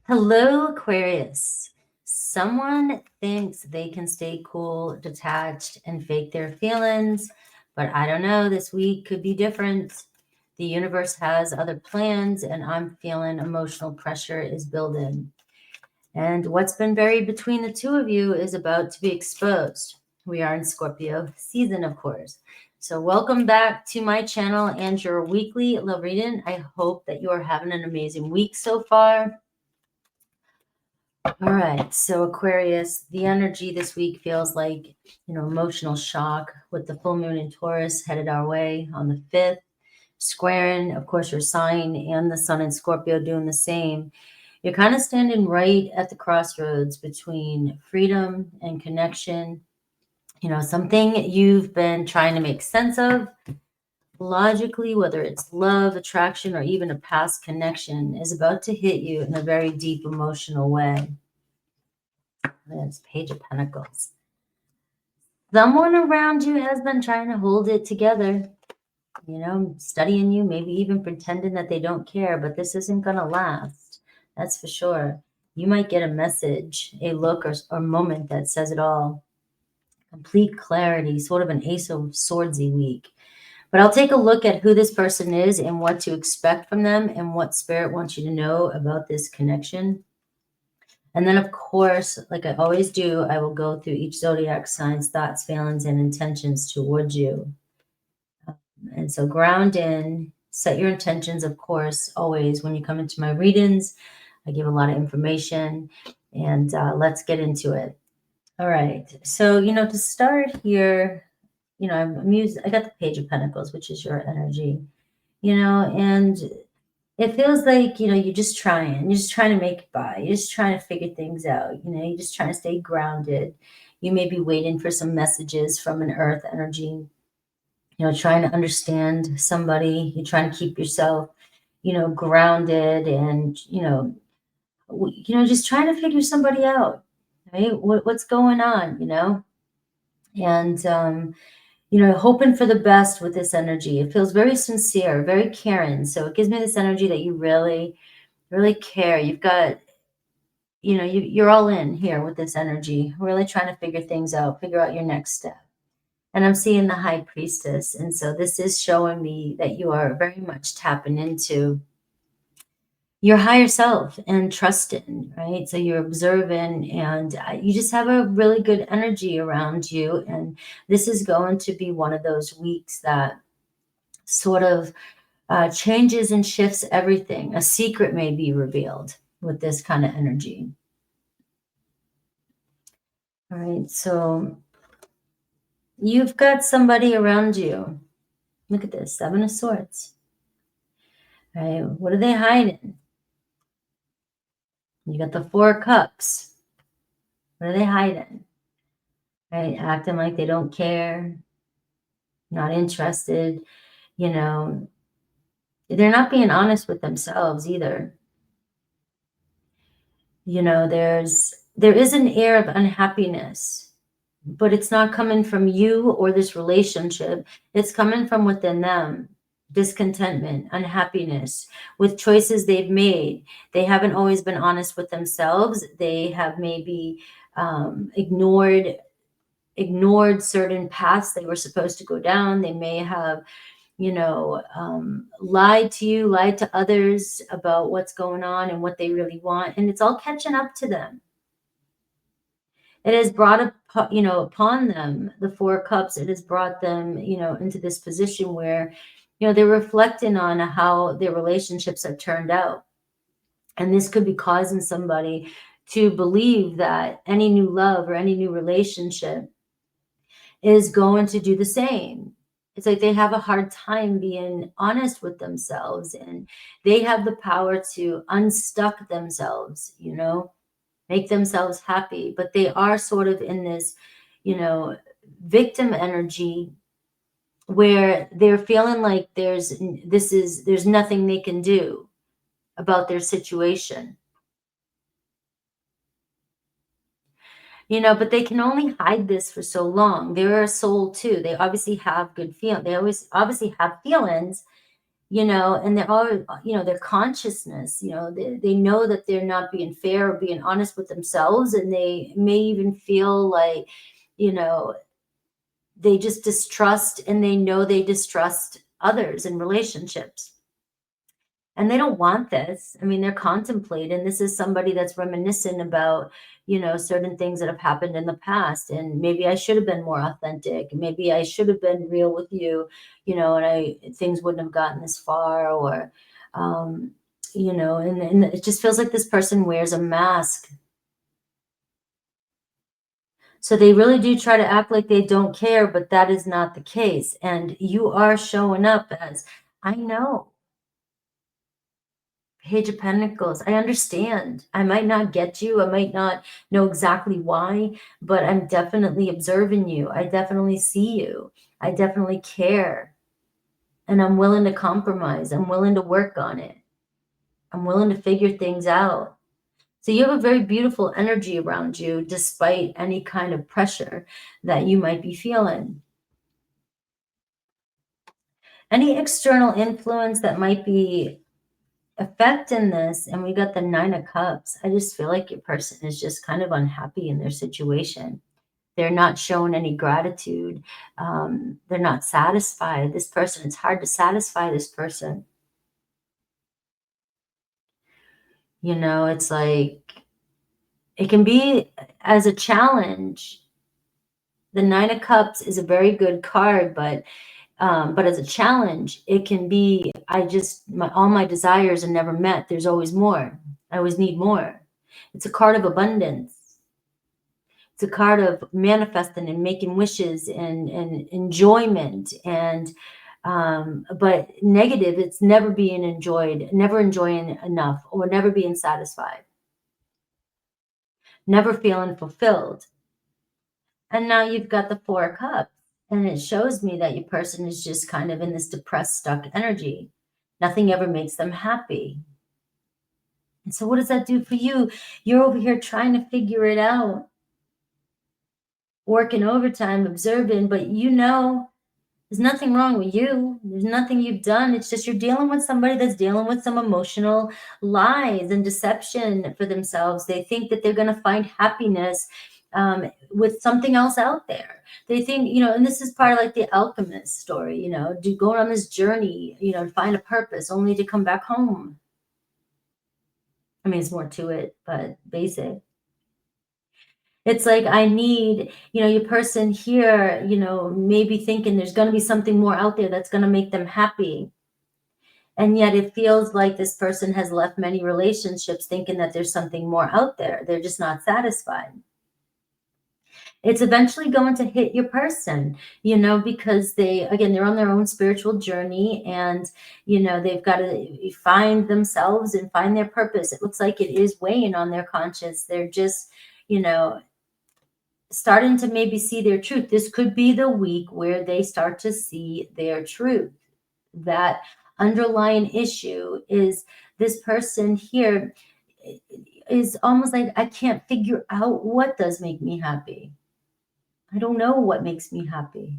Hello, Aquarius. Someone thinks they can stay cool, detached, and fake their feelings, but I don't know. This week could be different. The universe has other plans, and I'm feeling emotional pressure is building. And what's been buried between the two of you is about to be exposed. We are in Scorpio season, of course. So welcome back to my channel and your weekly love reading. I hope that you are having an amazing week so far. All right, so Aquarius, the energy this week feels like, emotional shock with the full moon in Taurus headed our way on the 5th, squaring, of course, your sign and the sun in Scorpio doing the same. You're kind of standing right at the crossroads between freedom and connection. Something you've been trying to make sense of logically, whether it's love, attraction, or even a past connection, is about to hit you in a very deep emotional way. That's Page of Pentacles. Someone around you has been trying to hold it together, studying you, maybe even pretending that they don't care, but this isn't going to last. That's for sure. You might get a message, a look, or moment that says it all. Complete clarity, sort of an Ace of Swordsy week. But I'll take a look at who this person is and what to expect from them and what Spirit wants you to know about this connection. And then, of course, like I always do, I will go through each zodiac sign's thoughts, feelings, and intentions towards you. And so ground in, set your intentions, of course, always when you come into my readings. I give a lot of information, and let's get into it. All right. So, to start here, I got the Page of Pentacles, which is your energy, and it feels like, you're just trying to make it by. You're just trying to figure things out. You're just trying to stay grounded. You may be waiting for some messages from an earth energy, trying to understand somebody. You're trying to keep yourself, grounded and, just trying to figure somebody out, right? What's going on, and, hoping for the best with this energy. It feels very sincere, very caring. So it gives me this energy that you really, really care. You've got, you're all in here with this energy, really trying to figure things out, figure out your next step. And I'm seeing the High Priestess. And so this is showing me that you are very much tapping into your higher self and trusting, right? So you're observing and you just have a really good energy around you. And this is going to be one of those weeks that sort of changes and shifts everything. A secret may be revealed with this kind of energy. All right, so you've got somebody around you. Look at this, 7 of Swords. All right, what are they hiding? You got the 4 of Cups. What are they hiding? Right, acting like they don't care, not interested. They're not being honest with themselves either. There is an air of unhappiness, but it's not coming from you or this relationship. It's coming from within them. Discontentment, unhappiness with choices they've made. They haven't always been honest with themselves. They have maybe ignored certain paths they were supposed to go down. They may have, lied to you, lied to others about what's going on and what they really want. And it's all catching up to them. It has brought upon them the 4 Cups. It has brought them, into this position where, they're reflecting on how their relationships have turned out. And this could be causing somebody to believe that any new love or any new relationship is going to do the same. It's like they have a hard time being honest with themselves, and they have the power to unstuck themselves, make themselves happy. But they are sort of in this, victim energy where they're feeling like there's nothing they can do about their situation. But they can only hide this for so long. They're a soul too. They obviously have good feelings. They always obviously have feelings, and they're all, their consciousness, they know that they're not being fair or being honest with themselves. And they may even feel like, you know, they just distrust, and they know they distrust others in relationships. And they don't want this. I mean, they're contemplating. This is somebody that's reminiscent about, certain things that have happened in the past. And maybe I should have been more authentic. Maybe I should have been real with you, and things wouldn't have gotten this far. Or, and it just feels like this person wears a mask. So they really do try to act like they don't care, but that is not the case. And you are showing up as, I know. Page of Pentacles. I understand. I might not get you. I might not know exactly why, but I'm definitely observing you. I definitely see you. I definitely care. And I'm willing to compromise. I'm willing to work on it. I'm willing to figure things out. So you have a very beautiful energy around you, despite any kind of pressure that you might be feeling. Any external influence that might be affecting this, and we got the 9 of Cups. I just feel like your person is just kind of unhappy in their situation. They're not showing any gratitude. They're not satisfied. This person, it's hard to satisfy this person. It's like, it can be as a challenge. The 9 of Cups is a very good card, but as a challenge, it can be, all my desires are never met. There's always more. I always need more. It's a card of abundance. It's a card of manifesting and making wishes and enjoyment. And but negative, it's never being enjoyed, never enjoying enough, or never being satisfied, never feeling fulfilled. And now you've got the 4 of Cups. And it shows me that your person is just kind of in this depressed, stuck energy. Nothing ever makes them happy. And so what does that do for you? You're over here trying to figure it out, working overtime, observing, but there's nothing wrong with you. There's nothing you've done. It's just you're dealing with somebody that's dealing with some emotional lies and deception for themselves. They think that they're going to find happiness with something else out there. They think, and this is part of like the alchemist story, going on this journey, to find a purpose only to come back home. I mean, it's more to it, but basic. It's like, I need, your person here, maybe thinking there's going to be something more out there that's going to make them happy. And yet it feels like this person has left many relationships thinking that there's something more out there. They're just not satisfied. It's eventually going to hit your person, because they're on their own spiritual journey, and, they've got to find themselves and find their purpose. It looks like it is weighing on their conscience. They're just, starting to maybe see their truth. This could be the week where they start to see their truth. That underlying issue is this person here is almost like, I can't figure out what does make me happy. I don't know what makes me happy.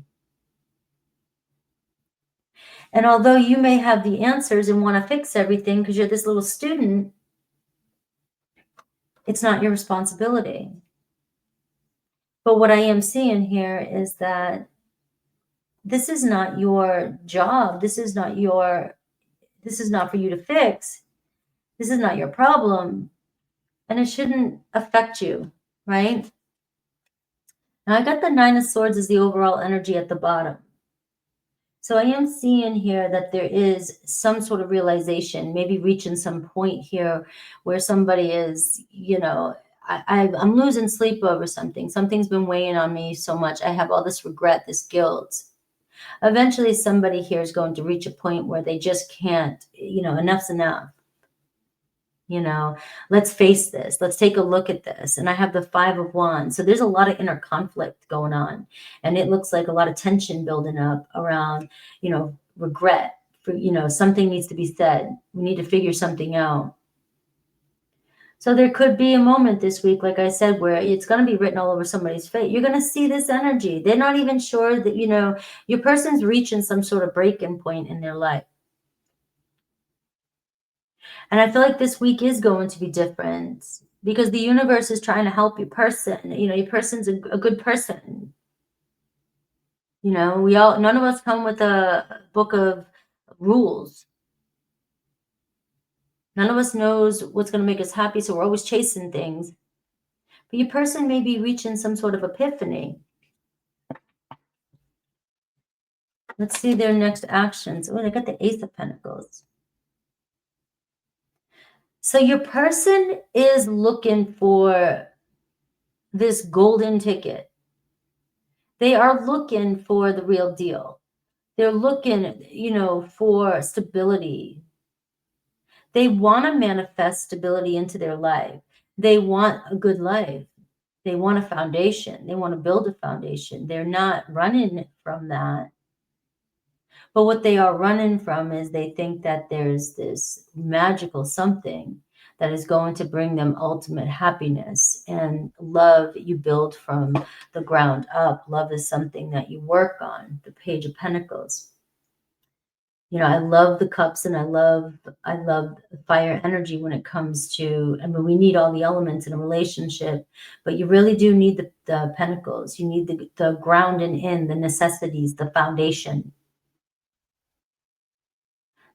And although you may have the answers and want to fix everything because you're this little student, it's not your responsibility. But what I am seeing here is that this is not your job. This is not for you to fix. This is not your problem. And it shouldn't affect you, right? Now I got the 9 of Swords as the overall energy at the bottom. So I am seeing here that there is some sort of realization, maybe reaching some point here where somebody is, I'm losing sleep over something. Something's been weighing on me so much. I have all this regret, this guilt. Eventually somebody here is going to reach a point where they just can't, enough's enough. Let's face this. Let's take a look at this. And I have the 5 of Wands. So there's a lot of inner conflict going on. And it looks like a lot of tension building up around, regret. For, something needs to be said. We need to figure something out. So there could be a moment this week, like I said, where it's going to be written all over somebody's face. You're going to see this energy. They're not even sure that, your person's reaching some sort of breaking point in their life. And I feel like this week is going to be different because the universe is trying to help your person. You know, your person's a good person. You know, none of us come with a book of rules. None of us knows what's going to make us happy, so we're always chasing things. But your person may be reaching some sort of epiphany. Let's see their next actions. Oh, they got the Ace of Pentacles. So your person is looking for this golden ticket. They are looking for the real deal. They're looking, you know, for stability. They want to manifest stability into their life. They want a good life. They want a foundation. They want to build a foundation. They're not running from that. But what they are running from is they think that there's this magical something that is going to bring them ultimate happiness and love you build from the ground up. Love is something that you work on, the Page of Pentacles. You know, I love the cups and I love fire energy when it comes to, I mean, we need all the elements in a relationship, but you really do need the pentacles. You need the grounding in, the necessities, the foundation.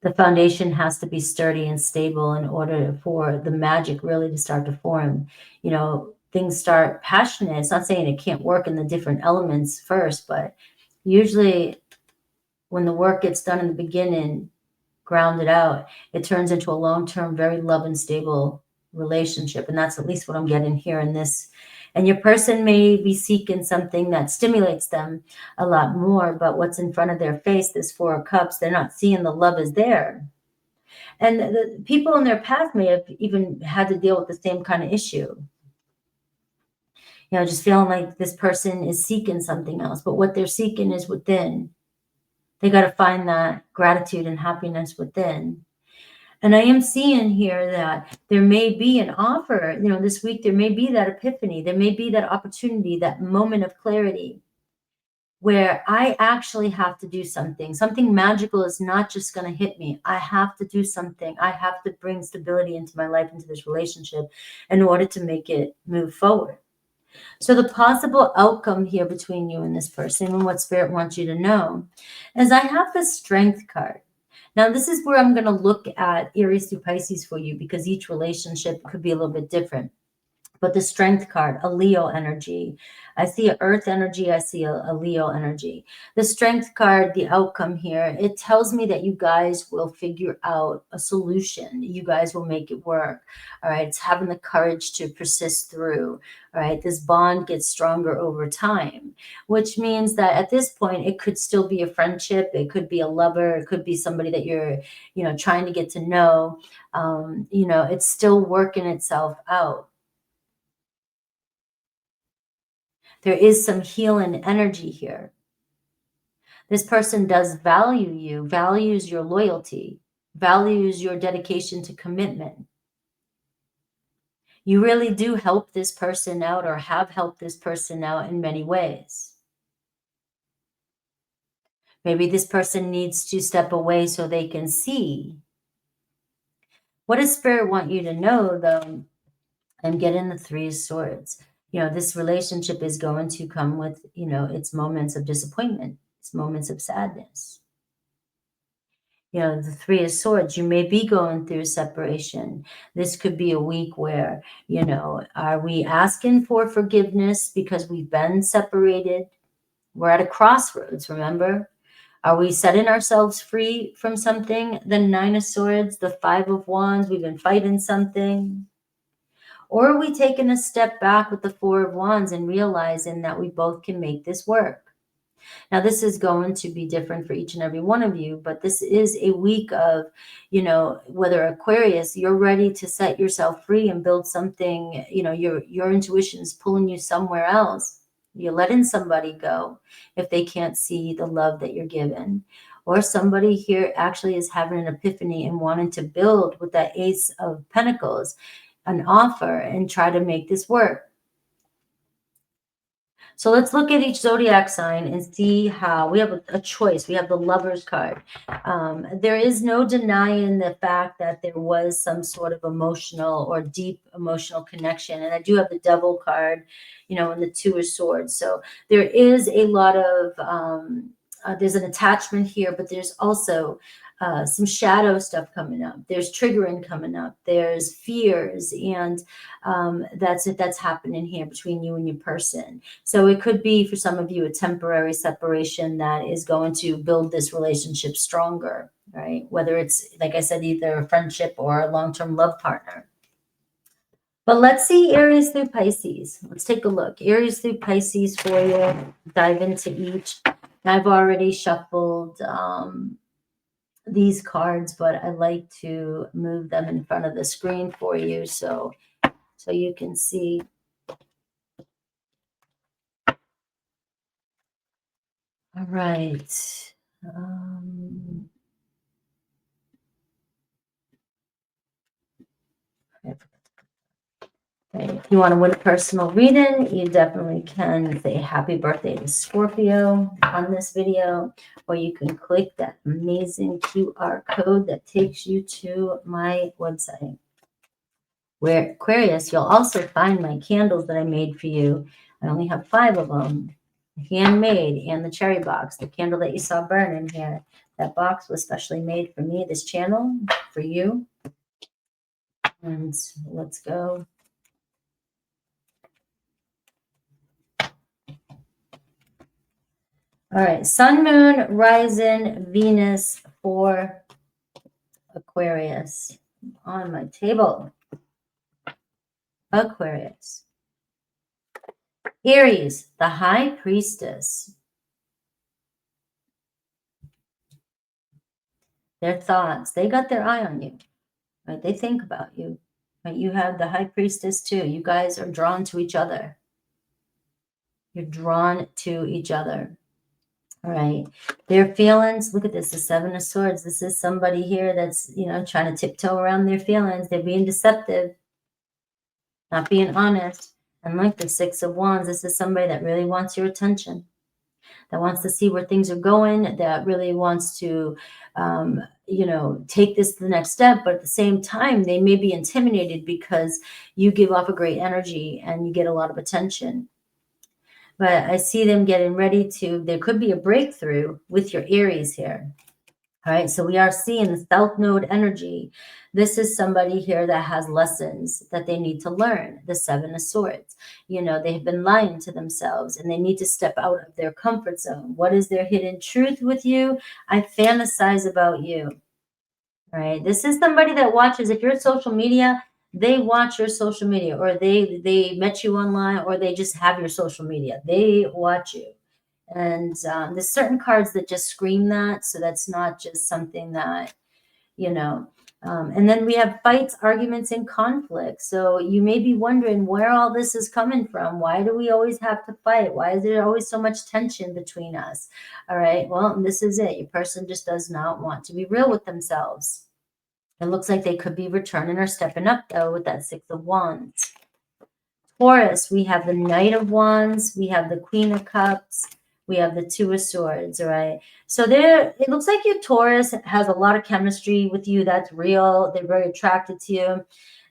The foundation has to be sturdy and stable in order for the magic really to start to form. You know, things start passionate. It's not saying it can't work in the different elements first, but usually when the work gets done in the beginning, grounded out, it turns into a long-term, very love and stable relationship. And that's at least what I'm getting here in this. And your person may be seeking something that stimulates them a lot more, but what's in front of their face, this Four of Cups, they're not seeing the love is there. And the people in their past may have even had to deal with the same kind of issue. You know, just feeling like this person is seeking something else, but what they're seeking is within. They got to find that gratitude and happiness within. And I am seeing here that there may be an offer, you know, this week, there may be that epiphany, there may be that opportunity, that moment of clarity where I actually have to do something. Something magical is not just going to hit me. I have to do something. I have to bring stability into my life, into this relationship in order to make it move forward. So the possible outcome here between you and this person and what Spirit wants you to know is I have the Strength card. Now, this is where I'm going to look at Aries through Pisces for you because each relationship could be a little bit different. But the Strength card, a Leo energy. I see an Earth energy. I see a Leo energy. The Strength card, the outcome here, it tells me that you guys will figure out a solution. You guys will make it work. All right. It's having the courage to persist through. All right. This bond gets stronger over time, which means that at this point, it could still be a friendship. It could be a lover. It could be somebody that you're, you know, trying to get to know. You know, it's still working itself out. There is some healing energy here. This person does value you, values your loyalty, values your dedication to commitment. You really do help this person out or have helped this person out in many ways. Maybe this person needs to step away so they can see. What does Spirit want you to know, though? I'm getting the Three of Swords. You know, this relationship is going to come with, you know, its moments of disappointment, its moments of sadness. You know, the Three of Swords, you may be going through separation. This could be a week where, you know, are we asking for forgiveness because we've been separated? We're at a crossroads, remember? Are we setting ourselves free from something? The Nine of Swords, the Five of Wands, we've been fighting something. Or are we taking a step back with the Four of Wands and realizing that we both can make this work? Now, this is going to be different for each and every one of you, but this is a week of, you know, whether Aquarius, you're ready to set yourself free and build something, you know, your intuition is pulling you somewhere else. You're letting somebody go if they can't see the love that you're given. Or somebody here actually is having an epiphany and wanting to build with that Ace of Pentacles, an offer and try to make this work. So let's look at each zodiac sign and see how we have a choice. We have the Lovers card. There is no denying the fact that there was some sort of emotional or deep emotional connection. And I do have the Devil card, you know, and the Two of Swords. So there is a lot of, there's an attachment here, but there's also some shadow stuff coming up. There's triggering coming up. There's fears, and that's happening here between you and your person. So it could be for some of you a temporary separation that is going to build this relationship stronger, right? Whether it's, like I said, either a friendship or a long-term love partner. But let's see Aries through Pisces. Let's take a look. Aries through Pisces for you. Dive into each. I've already shuffled these cards, but I like to move them in front of the screen for you so you can see. All right. If you want to win a personal reading, you definitely can say happy birthday to Scorpio on this video, or you can click that amazing QR code that takes you to my website. Where Aquarius, you'll also find my candles that I made for you. I only have 5 of them, handmade, and the cherry box, the candle that you saw burn in here. That box was specially made for me, this channel, for you. And let's go. All right, Sun, Moon, Rising, Venus for Aquarius on my table. Aquarius. Aries, the High Priestess. Their thoughts, they got their eye on you, right? They think about you, right? You have the High Priestess too. You guys are drawn to each other. You're drawn to each other. All right. Their feelings, look at this, the 7 of Swords. This is somebody here that's, you know, trying to tiptoe around their feelings. They're being deceptive, not being honest. And like the 6 of Wands, this is somebody that really wants your attention, that wants to see where things are going, that really wants to, you know, take this to the next step. But at the same time, they may be intimidated because you give off a great energy and you get a lot of attention. But I see them getting ready to, there could be a breakthrough with your Aries here. All right, so we are seeing the South Node energy. This is somebody here that has lessons that they need to learn. The 7 of Swords. You know, they've been lying to themselves and they need to step out of their comfort zone. What is their hidden truth with you? I fantasize about you. All right, this is somebody that watches. If you're at social media, they watch your social media, or they met you online, or they just have your social media. They watch you. And there's certain cards that just scream that. So that's not just something that, you know. And then we have fights, arguments, and conflicts. So you may be wondering where all this is coming from. Why do we always have to fight? Why is there always so much tension between us? All right, well, this is it. Your person just does not want to be real with themselves. It looks like they could be returning or stepping up, though, with that 6 of Wands. Taurus, we have the Knight of Wands. We have the Queen of Cups. We have the 2 of Swords, all right? So there, it looks like your Taurus has a lot of chemistry with you. That's real. They're very attracted to you.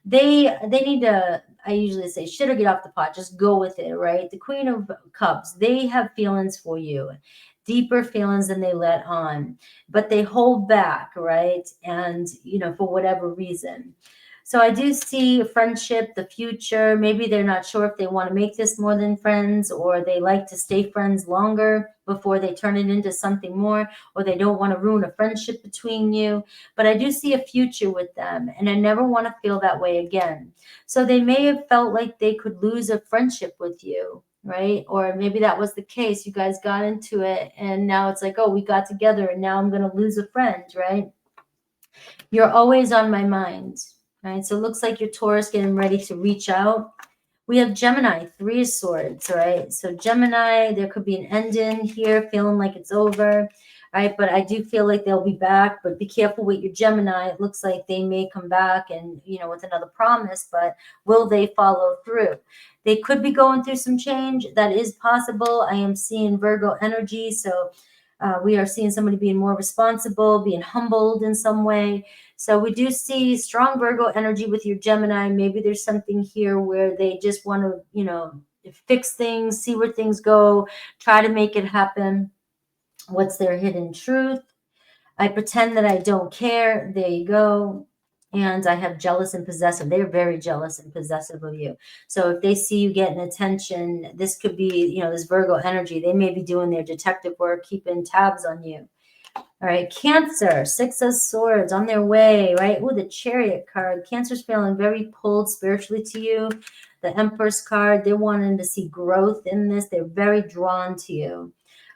They need to, I usually say, shit or get off the pot. Just go with it, right? The Queen of Cups, they have feelings for you. Deeper feelings than they let on, but they hold back, right? And, you know, for whatever reason. So I do see a friendship, the future. Maybe they're not sure if they want to make this more than friends, or they like to stay friends longer before they turn it into something more, or they don't want to ruin a friendship between you. But I do see a future with them, and I never want to feel that way again. So they may have felt like they could lose a friendship with you, right? Or maybe that was the case. You guys got into it, and now it's like, oh, we got together, and now I'm going to lose a friend, right? You're always on my mind. Right, so it looks like your Taurus getting ready to reach out. We have Gemini, 3 of Swords, right? So Gemini, there could be an ending here, feeling like it's over. right? But I do feel like they'll be back, but be careful with your Gemini. It looks like they may come back and, with another promise, but will they follow through? They could be going through some change. That is possible. I am seeing Virgo energy. So we are seeing somebody being more responsible, being humbled in some way. So we do see strong Virgo energy with your Gemini. Maybe there's something here where they just want to, fix things, see where things go, try to make it happen. What's their hidden truth? I pretend that I don't care. There you go. And I have jealous and possessive. They're very jealous and possessive of you. So if they see you getting attention, this could be, this Virgo energy. They may be doing their detective work, keeping tabs on you. All right, Cancer, 6 of Swords, on their way, right? Ooh, the Chariot card. Cancer's feeling very pulled spiritually to you. The Empress card, they're wanting to see growth in this. They're very drawn to you.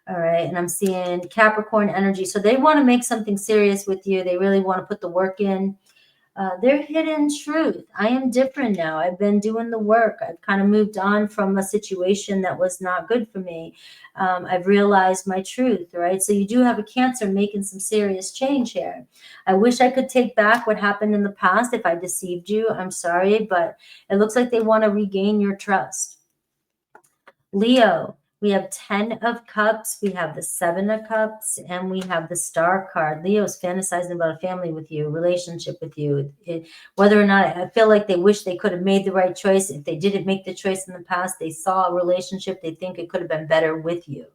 All right, and I'm seeing Capricorn energy. So they want to make something serious with you. They really want to put the work in. Their hidden truth. I am different now. I've been doing the work. I've kind of moved on from a situation that was not good for me. I've realized my truth, right? So you do have a Cancer making some serious change here. I wish I could take back what happened in the past. If I deceived you, I'm sorry, but it looks like they want to regain your trust. Leo, we have 10 of Cups, we have the 7 of Cups, and we have the Star card. Leo's fantasizing about a family with you, relationship with you. Whether or not, I feel like they wish they could have made the right choice. If they didn't make the choice in the past, they saw a relationship, they think it could have been better with you.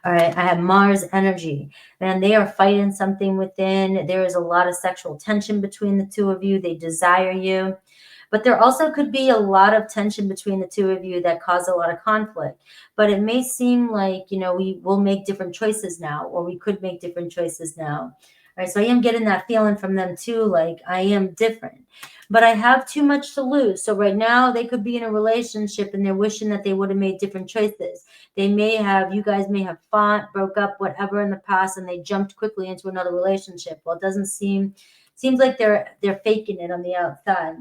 All right, I have Mars energy. Man, they are fighting something within. There is a lot of sexual tension between the two of you. They desire you. But there also could be a lot of tension between the two of you that cause a lot of conflict. But it may seem like, we will make different choices now, or we could make different choices now. All right, so I am getting that feeling from them too, like I am different. But I have too much to lose. So right now they could be in a relationship and they're wishing that they would have made different choices. You guys may have fought, broke up, whatever in the past, and they jumped quickly into another relationship. Well, it seems like they're faking it on the outside.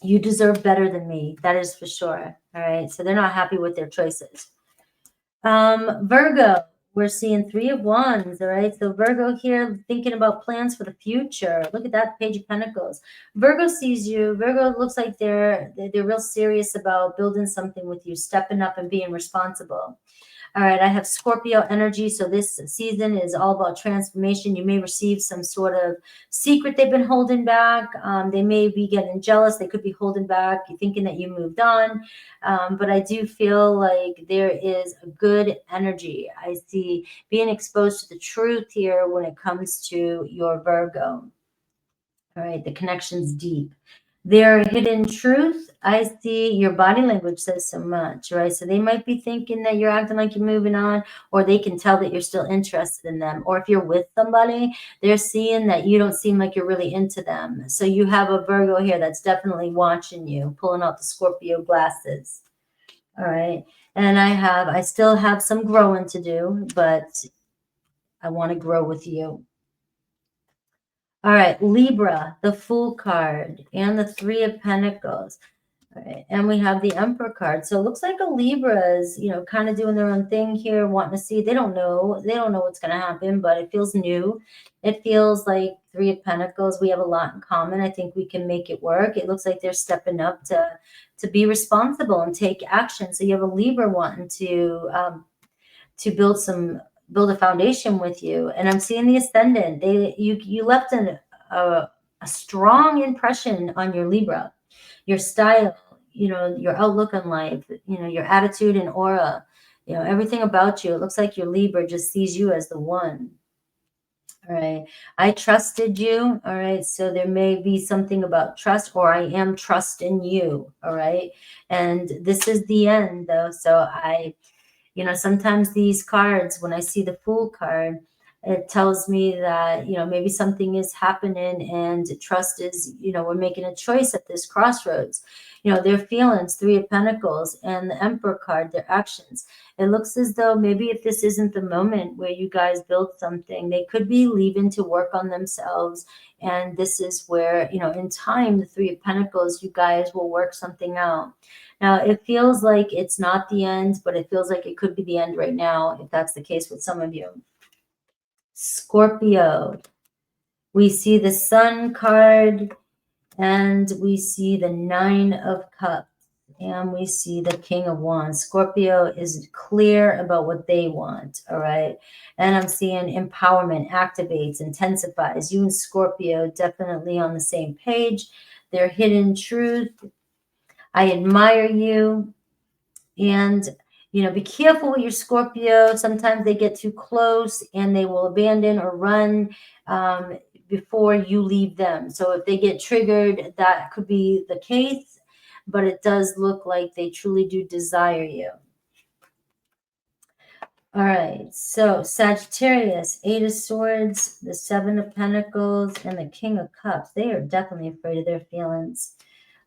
You deserve better than me. That is for sure. All right. So they're not happy with their choices. Virgo, we're seeing 3 of Wands. All right. So Virgo here thinking about plans for the future. Look at that Page of Pentacles. Virgo sees you. Virgo looks like they're real serious about building something with you, stepping up and being responsible. All right, I have Scorpio energy. So this season is all about transformation. You may receive some sort of secret they've been holding back. They may be getting jealous. They could be holding back, thinking that you moved on. But I do feel like there is a good energy. I see being exposed to the truth here when it comes to your Virgo. All right, the connection's deep. Their hidden truth, I see your body language says so much, right? So they might be thinking that you're acting like you're moving on, or they can tell that you're still interested in them. Or if you're with somebody, they're seeing that you don't seem like you're really into them. So you have a Virgo here that's definitely watching you, pulling out the Scorpio glasses. All right. And I still have some growing to do, but I want to grow with you. All right, Libra, the Fool card, and the 3 of Pentacles. All right, and we have the Emperor card. So it looks like a Libra is, kind of doing their own thing here, wanting to see. They don't know what's going to happen, but it feels new. It feels like 3 of Pentacles. We have a lot in common. I think we can make it work. It looks like they're stepping up to be responsible and take action. So you have a Libra wanting to build a foundation with you. And I'm seeing the Ascendant. You left a strong impression on your Libra, your style, your outlook on life, your attitude and aura, everything about you. It looks like your Libra just sees you as the one. All right. I trusted you. All right. So there may be something about trust, or I am trusting you. All right. And this is the end though. So sometimes these cards, when I see the Fool card, it tells me that, maybe something is happening and trust is, we're making a choice at this crossroads. Their feelings, 3 of Pentacles, and the Emperor card, their actions. It looks as though maybe if this isn't the moment where you guys build something, they could be leaving to work on themselves. And this is where, in time, the 3 of Pentacles, you guys will work something out. Now, it feels like it's not the end, but it feels like it could be the end right now, if that's the case with some of you. Scorpio. We see the Sun card, and we see the Nine of Cups, and we see the King of Wands. Scorpio is clear about what they want, all right? And I'm seeing empowerment activates, intensifies. You and Scorpio definitely on the same page. Their hidden truth. I admire you. And, you know, be careful with your Scorpio. Sometimes they get too close and they will abandon or run before you leave them. So if they get triggered, that could be the case. But it does look like they truly do desire you. All right. So Sagittarius, Eight of Swords, the Seven of Pentacles, and the King of Cups. They are definitely afraid of their feelings.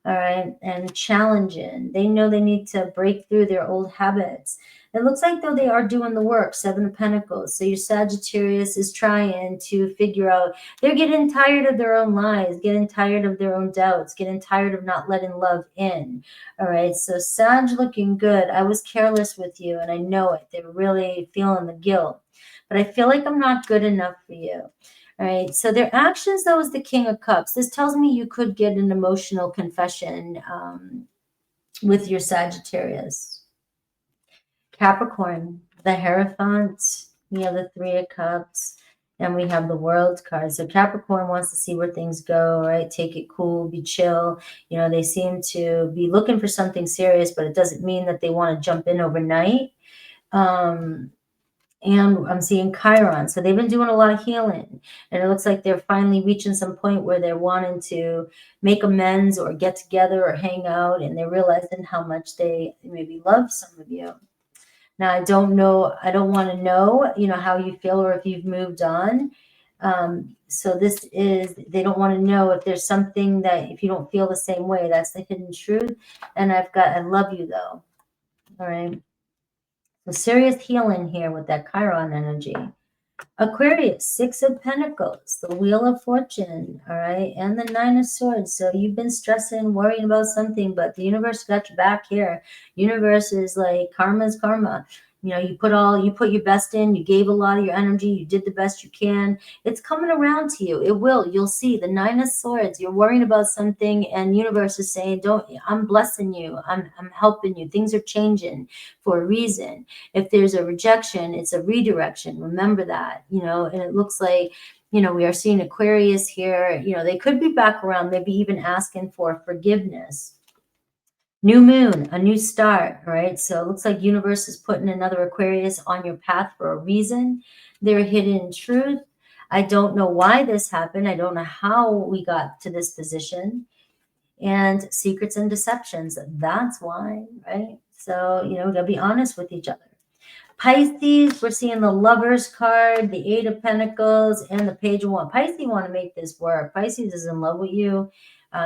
All right, and challenging. They know they need to break through their old habits. It looks like though they are doing the work, Seven of Pentacles. So your Sagittarius is trying to figure out, they're getting tired of their own lies, getting tired of their own doubts, getting tired of not letting love in. All right, so Sag looking good. I was careless with you and I know it. They're really feeling the guilt. But I feel like I'm not good enough for you. All right, so their actions, though, is the King of Cups. This tells me you could get an emotional confession with your Sagittarius. Capricorn, the Hierophant, we have the Three of Cups, and we have the World card. So Capricorn wants to see where things go, right? Take it cool, be chill. You know, they seem to be looking for something serious, but it doesn't mean that they want to jump in overnight. And I'm seeing Chiron. So they've been doing a lot of healing. And it looks like they're finally reaching some point where they're wanting to make amends or get together or hang out. And they're realizing how much they maybe love some of you. Now, I don't know. I don't want to know, you know, how you feel or if you've moved on. So this is, they don't want to know if there's something that, if you don't feel the same way, that's the hidden truth. And I've got, I love you though. All right. So serious healing here with that Chiron energy. Aquarius, Six of Pentacles, the Wheel of Fortune, all right, and the Nine of Swords. So you've been stressing, worrying about something, but the universe got your back here. Universe is like karma's karma. You know, you put your best in, you gave a lot of your energy, you did the best you can. It's coming around to you. It will. You'll see the Nine of Swords. You're worrying about something, and universe is saying, I'm blessing you. I'm helping you. Things are changing for a reason. If there's a rejection, it's a redirection. Remember that, you know, and it looks like, you know, we are seeing Aquarius here. You know, they could be back around, maybe even asking for forgiveness. New moon, a new start, right? So it looks like universe is putting another Aquarius on your path for a reason. Their hidden truth. I don't know why this happened. I don't know how we got to this position. And secrets and deceptions. That's why, right? So, you know, we got to be honest with each other. Pisces, we're seeing the Lovers card, the Eight of Pentacles, and the Page of Wands. Pisces want to make this work. Pisces is in love with you,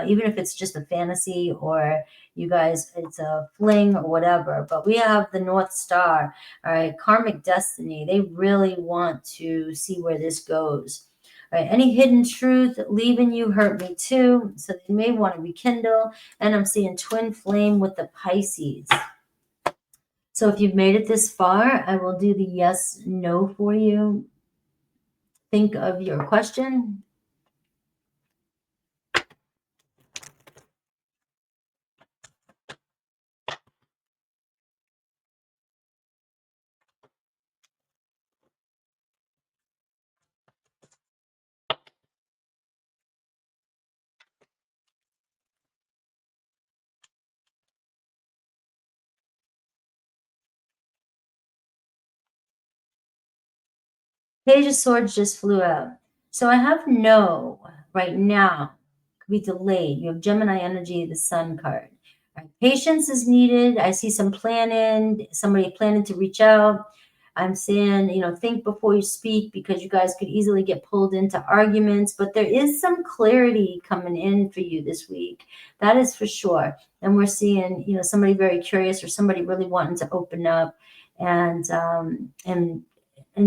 even if it's just a fantasy or you guys, it's a fling or whatever. But we have the North Star, all right, karmic destiny. They really want to see where this goes. Right, any hidden truth, leaving you hurt me too. So they may want to rekindle. And I'm seeing twin flame with the Pisces. So if you've made it this far, I will do the yes, no for you. Think of your question. Page of Swords just flew out. So I have no right now. Could be delayed. You have Gemini energy, the Sun card. Right. Patience is needed. I see some planning, somebody planning to reach out. I'm saying, you know, think before you speak because you guys could easily get pulled into arguments. But there is some clarity coming in for you this week. That is for sure. And we're seeing, you know, somebody very curious or somebody really wanting to open up and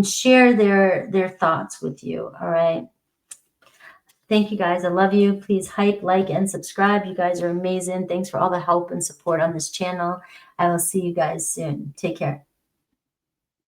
share their thoughts with you. All right. Thank you guys. I love you. Please hype, like, and subscribe. You guys are amazing. Thanks for all the help and support on this channel. I will see you guys soon. Take care.